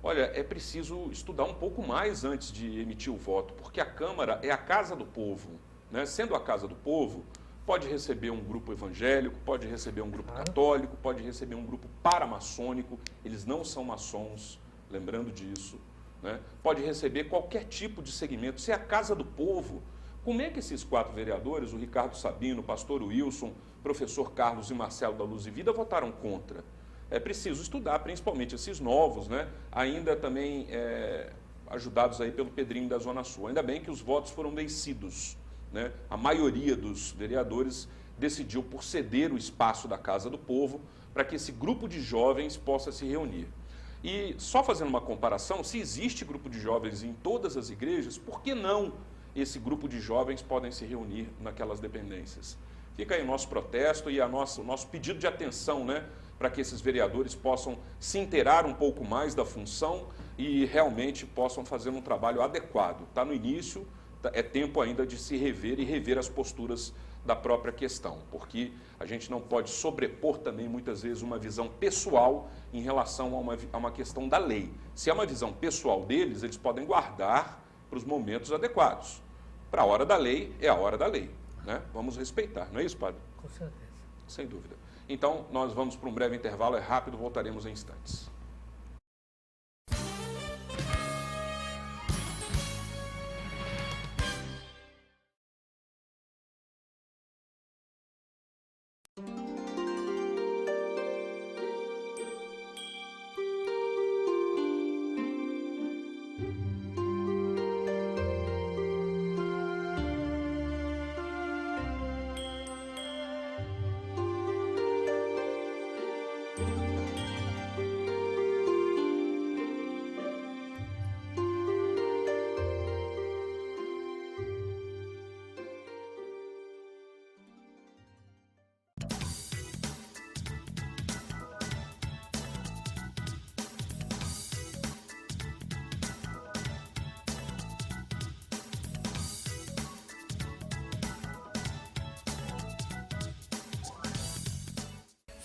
Olha, é preciso estudar um pouco mais antes de emitir o voto, porque a Câmara é a casa do povo, né? Sendo a casa do povo, pode receber um grupo evangélico, pode receber um grupo católico, pode receber um grupo paramaçônico, eles não são maçons, lembrando disso, né? Pode receber qualquer tipo de segmento. Se é a casa do povo, como é que esses 4 vereadores, o Ricardo Sabino, o pastor Wilson, professor Carlos e Marcelo da Luz e Vida, votaram contra? É preciso estudar, principalmente esses novos, né? Ainda também ajudados aí pelo Pedrinho da Zona Sul. Ainda bem que os votos foram vencidos, né? A maioria dos vereadores decidiu por ceder o espaço da Casa do Povo para que esse grupo de jovens possa se reunir. E só fazendo uma comparação, se existe grupo de jovens em todas as igrejas, por que não esse grupo de jovens podem se reunir naquelas dependências? Fica aí o nosso protesto e o nosso pedido de atenção, né? para que esses vereadores possam se inteirar um pouco mais da função e realmente possam fazer um trabalho adequado. Está no início, é tempo ainda de se rever e rever as posturas da própria questão, porque a gente não pode sobrepor também, muitas vezes, uma visão pessoal em relação a uma questão da lei. Se é uma visão pessoal deles, eles podem guardar para os momentos adequados. Para a hora da lei, é a hora da lei, né? Vamos respeitar, não é isso, padre? Com certeza. Sem dúvida. Então, nós vamos para um breve intervalo, é rápido, voltaremos em instantes.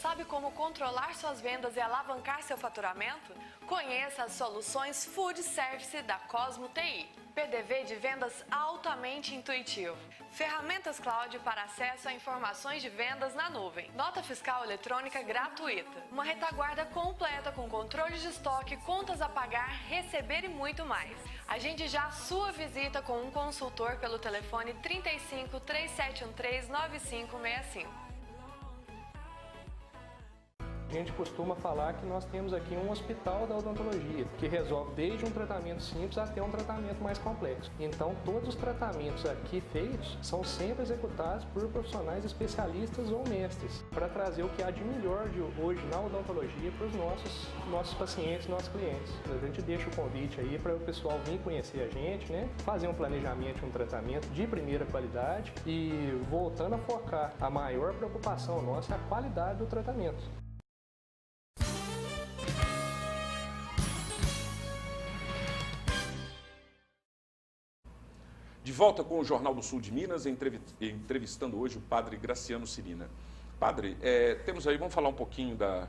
Sabe como controlar suas vendas e alavancar seu faturamento? Conheça as soluções Food Service da Cosmo TI. PDV de vendas altamente intuitivo. Ferramentas cloud para acesso a informações de vendas na nuvem. Nota fiscal eletrônica gratuita. Uma retaguarda completa com controle de estoque, contas a pagar, receber e muito mais. Agende já sua visita com um consultor pelo telefone 35 3713 9565. A gente costuma falar que nós temos aqui um hospital da odontologia, que resolve desde um tratamento simples até um tratamento mais complexo. Então, todos os tratamentos aqui feitos são sempre executados por profissionais especialistas ou mestres, para trazer o que há de melhor de hoje na odontologia para os nossos pacientes, nossos clientes. A gente deixa o convite aí para o pessoal vir conhecer a gente, né? Fazer um planejamento de um tratamento de primeira qualidade e voltando a focar, a maior preocupação nossa é a qualidade do tratamento. De volta com o Jornal do Sul de Minas, entrevistando hoje o padre Graciano Cirina. Padre, temos aí, vamos falar um pouquinho da...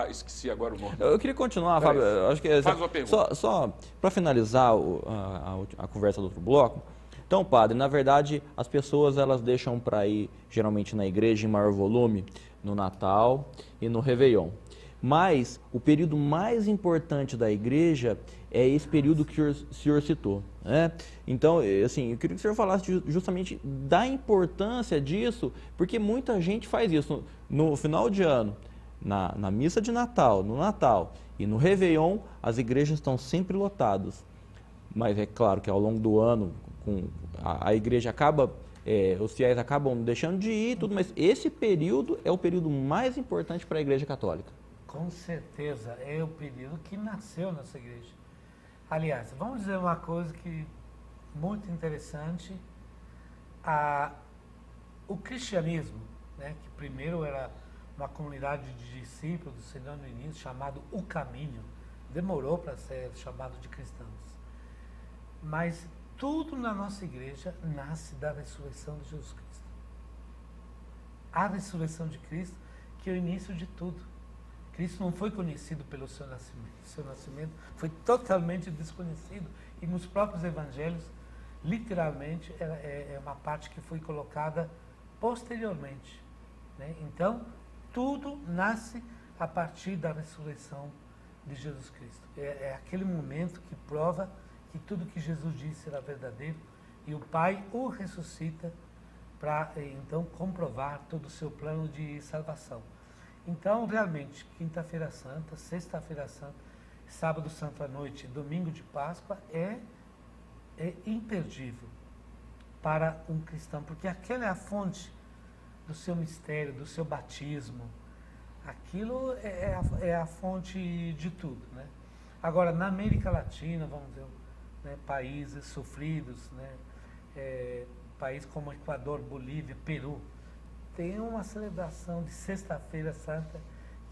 esqueci agora o nome. Eu queria continuar, Fábio, acho que faz uma pergunta. Só para finalizar a conversa do outro bloco. Então, padre, na verdade, as pessoas elas deixam para ir, geralmente na igreja, em maior volume, no Natal e no Réveillon. Mas o período mais importante da igreja é esse período que o senhor citou, né? Então, assim, eu queria que o senhor falasse justamente da importância disso, porque muita gente faz isso no final de ano, na missa de Natal, no Natal e no Réveillon, as igrejas estão sempre lotadas. Mas é claro que ao longo do ano, a igreja acaba, os fiéis acabam deixando de ir, tudo, mas esse período é o período mais importante para a igreja católica. Com certeza, é o período que nasceu nessa igreja. Aliás, vamos dizer uma coisa que muito interessante. O cristianismo, né, que primeiro era uma comunidade de discípulos do Senhor no início, chamado O Caminho, demorou para ser chamado de cristãos. Mas tudo na nossa igreja nasce da ressurreição de Jesus Cristo. A ressurreição de Cristo, que é o início de tudo. Cristo não foi conhecido pelo seu nascimento. Seu nascimento foi totalmente desconhecido. E nos próprios evangelhos, literalmente, é uma parte que foi colocada posteriormente, né? Então, tudo nasce a partir da ressurreição de Jesus Cristo. É aquele momento que prova que tudo que Jesus disse era verdadeiro e o Pai o ressuscita para, então, comprovar todo o seu plano de salvação. Então, realmente, Quinta-feira Santa, Sexta-feira Santa, Sábado Santo à noite, Domingo de Páscoa é imperdível para um cristão, porque aquela é a fonte do seu mistério, do seu batismo. Aquilo é a fonte de tudo, né? Agora, na América Latina, vamos dizer, né, países sofridos, né, países como Equador, Bolívia, Peru, tem uma celebração de Sexta-feira Santa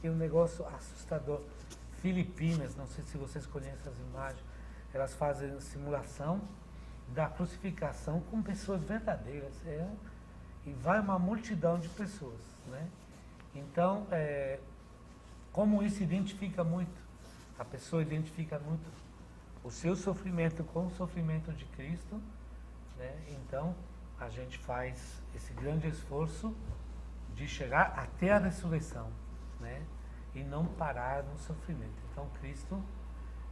que é um negócio assustador. Filipinas, não sei se vocês conhecem as imagens, elas fazem simulação da crucificação com pessoas verdadeiras. E vai uma multidão de pessoas, né? Então, como isso identifica muito, a pessoa identifica muito o seu sofrimento com o sofrimento de Cristo, né? Então, a gente faz esse grande esforço de chegar até a ressurreição, né? E não parar no sofrimento. Então, Cristo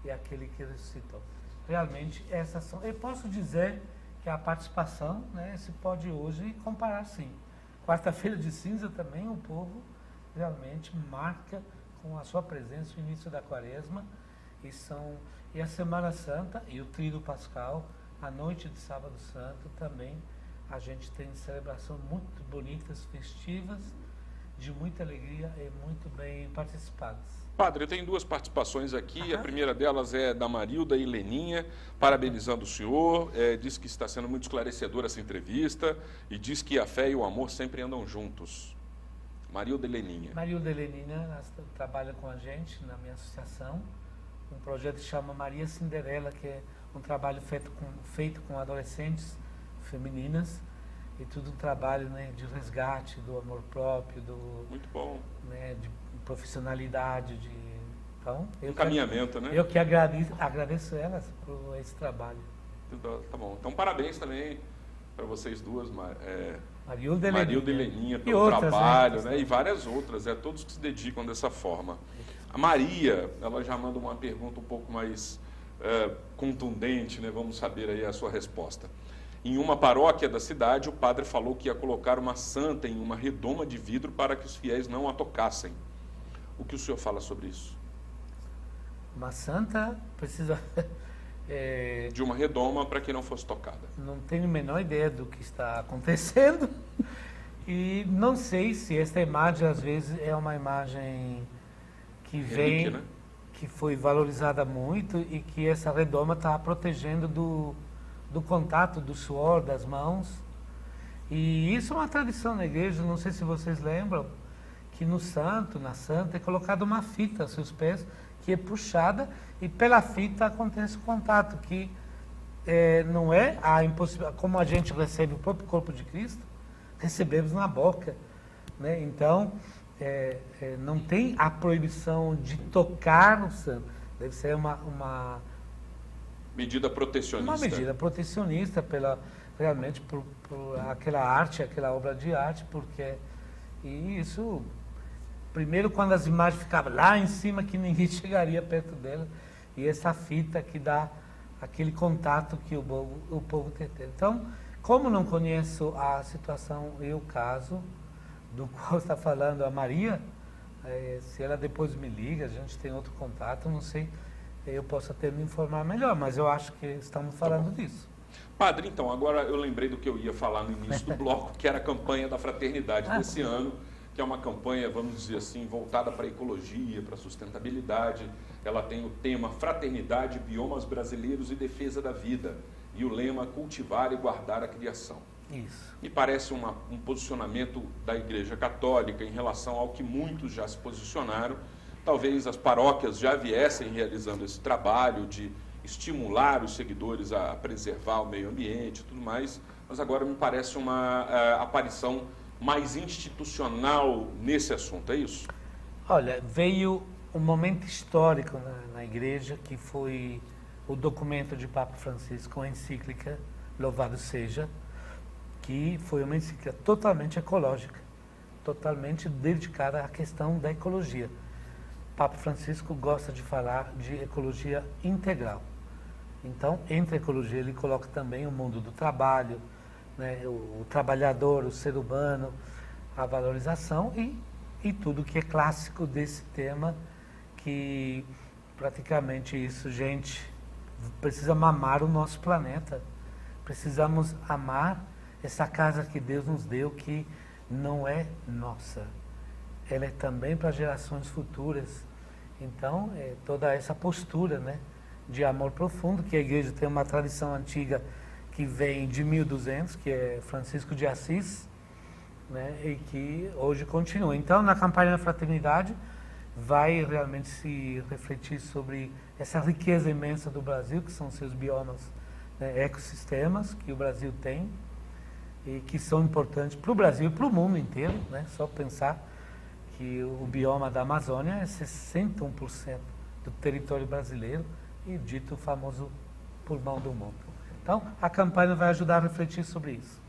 é aquele que ressuscitou. Realmente, essas são... Eu posso dizer que a participação, né, se pode hoje comparar, sim. Quarta-feira de cinza também, o povo realmente marca com a sua presença o início da quaresma, e a Semana Santa e o Tríduo Pascal, a noite de Sábado Santo também, a gente tem celebrações muito bonitas, festivas, de muita alegria e muito bem participadas. Padre, eu tenho duas participações aqui. A primeira delas é da Marilda e Leninha, parabenizando o senhor. Diz que está sendo muito esclarecedora essa entrevista e diz que a fé e o amor sempre andam juntos. Marilda e Leninha. Marilda e Leninha, elas trabalham com a gente na minha associação. Um projeto que chama Maria Cinderela, que é um trabalho feito com adolescentes femininas. E tudo um trabalho, né, de resgate do amor próprio, muito bom, né, de profissionalidade, então encaminhamento, né? Eu que agradeço elas por esse trabalho. Tá bom. Então parabéns também para vocês duas, Marilda e Leninha, pelo outras, trabalho, né? E várias outras, todos que se dedicam dessa forma. A Maria, ela já manda uma pergunta um pouco mais contundente, né? Vamos saber aí a sua resposta. Em uma paróquia da cidade, o padre falou que ia colocar uma santa em uma redoma de vidro para que os fiéis não a tocassem. O que o senhor fala sobre isso? Uma santa precisa... de uma redoma para que não fosse tocada. Não tenho a menor ideia do que está acontecendo. E não sei se esta imagem, às vezes, é uma imagem que vem, né? Que foi valorizada muito e que essa redoma está protegendo do contato, do suor, das mãos. E isso é uma tradição na igreja, não sei se vocês lembram, que no santo, na santa, é colocada uma fita aos seus pés, que é puxada, e pela fita acontece o contato, que não é a impossibilidade, como a gente recebe o próprio corpo de Cristo, recebemos na boca, né? Então, não tem a proibição de tocar no santo, deve ser uma medida protecionista. Uma medida protecionista realmente por aquela arte, aquela obra de arte, porque isso, primeiro quando as imagens ficavam lá em cima que ninguém chegaria perto dela, e essa fita que dá aquele contato que o povo tem. Então, como não conheço a situação e o caso do qual está falando a Maria, se ela depois me liga, a gente tem outro contato, não sei, eu posso até me informar melhor, mas eu acho que estamos falando disso. Padre, então, agora eu lembrei do que eu ia falar no início do bloco, que era a campanha da fraternidade desse ano, que é uma campanha, vamos dizer assim, voltada para a ecologia, para a sustentabilidade. Ela tem o tema Fraternidade, Biomas Brasileiros e Defesa da Vida, e o lema Cultivar e Guardar a Criação. Isso. Me parece um posicionamento da Igreja Católica em relação ao que muitos já se posicionaram. Talvez as paróquias já viessem realizando esse trabalho de estimular os seguidores a preservar o meio ambiente e tudo mais, mas agora me parece uma aparição mais institucional nesse assunto, é isso? Olha, veio um momento histórico na igreja, que foi o documento de Papa Francisco, a encíclica Louvado Seja, que foi uma encíclica totalmente ecológica, totalmente dedicada à questão da ecologia. Papa Francisco gosta de falar de ecologia integral. Então, entre a ecologia, ele coloca também o mundo do trabalho, né, o trabalhador, o ser humano, a valorização e tudo que é clássico desse tema, que praticamente isso, gente, precisa amar o nosso planeta. Precisamos amar essa casa que Deus nos deu, que não é nossa. Ela é também para gerações futuras. Então, toda essa postura, né, de amor profundo, que a igreja tem uma tradição antiga que vem de 1200, que é Francisco de Assis, né, e que hoje continua. Então, na campanha da fraternidade, vai realmente se refletir sobre essa riqueza imensa do Brasil, que são seus biomas, né, ecossistemas que o Brasil tem e que são importantes para o Brasil e para o mundo inteiro, né? Só pensar que o bioma da Amazônia é 61% do território brasileiro e dito o famoso pulmão do mundo. Então, a campanha vai ajudar a refletir sobre isso.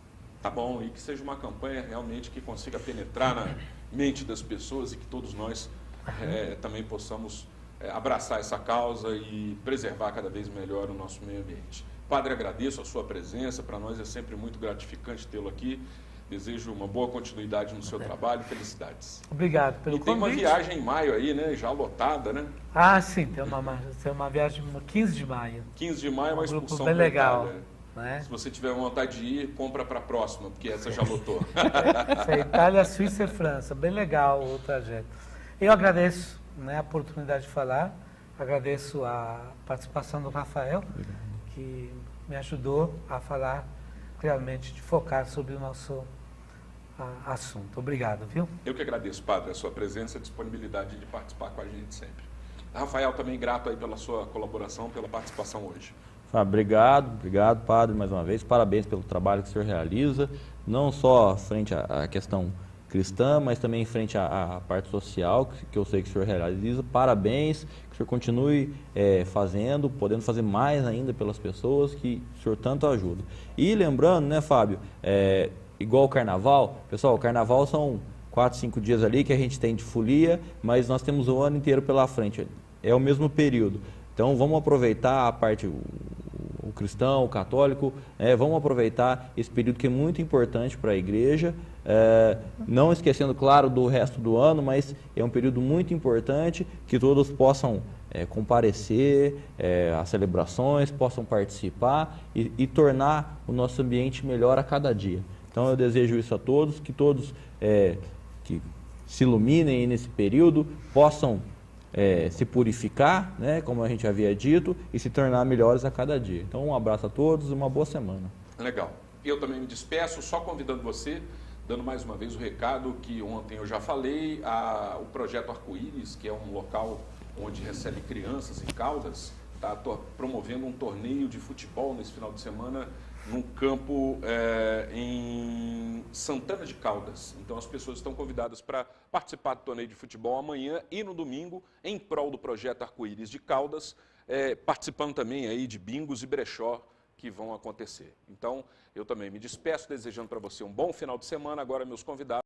Tá bom, e que seja uma campanha realmente que consiga penetrar na mente das pessoas e que todos nós também possamos abraçar essa causa e preservar cada vez melhor o nosso meio ambiente. Padre, agradeço a sua presença, para nós é sempre muito gratificante tê-lo aqui. Desejo uma boa continuidade no seu trabalho, felicidades. Obrigado pelo convite. E tem uma viagem em maio aí, né? Já lotada, né? Ah, sim, tem uma viagem no 15 de maio. 15 de maio é uma excursão bem legal. Itália. Né? Se você tiver vontade de ir, compra para a próxima, porque essa já lotou. Essa é Itália, Suíça e França. Bem legal o trajeto. Eu agradeço, né, a oportunidade de falar, agradeço a participação do Rafael, que me ajudou a falar realmente, de focar sobre o nosso assunto. Obrigado, viu? Eu que agradeço, Padre, a sua presença e a disponibilidade de participar com a gente sempre. Rafael, também grato aí pela sua colaboração, pela participação hoje. Obrigado, Padre, mais uma vez. Parabéns pelo trabalho que o senhor realiza, não só frente à questão cristã, mas também frente à parte social, que eu sei que o senhor realiza. Parabéns, que o senhor continue fazendo, podendo fazer mais ainda pelas pessoas, que o senhor tanto ajuda. E lembrando, né, Fábio, igual o Carnaval, pessoal, o Carnaval são 4, 5 dias ali que a gente tem de folia, mas nós temos o ano inteiro pela frente, é o mesmo período. Então vamos aproveitar a parte, o cristão, o católico, vamos aproveitar esse período que é muito importante para a igreja, não esquecendo, claro, do resto do ano, mas é um período muito importante que todos possam comparecer às celebrações, possam participar e tornar o nosso ambiente melhor a cada dia. Então eu desejo isso a todos, que todos que se iluminem nesse período, possam se purificar, né, como a gente havia dito, e se tornar melhores a cada dia. Então um abraço a todos e uma boa semana. Legal. Eu também me despeço, só convidando você, dando mais uma vez o recado que ontem eu já falei, o Projeto Arco-Íris, que é um local onde recebe crianças em Caldas, está promovendo um torneio de futebol nesse final de semana num campo em Santana de Caldas. Então as pessoas estão convidadas para participar do torneio de futebol amanhã e no domingo, em prol do Projeto Arco-Íris de Caldas, participando também aí de bingos e brechó que vão acontecer. Então eu também me despeço desejando para você um bom final de semana. Agora meus convidados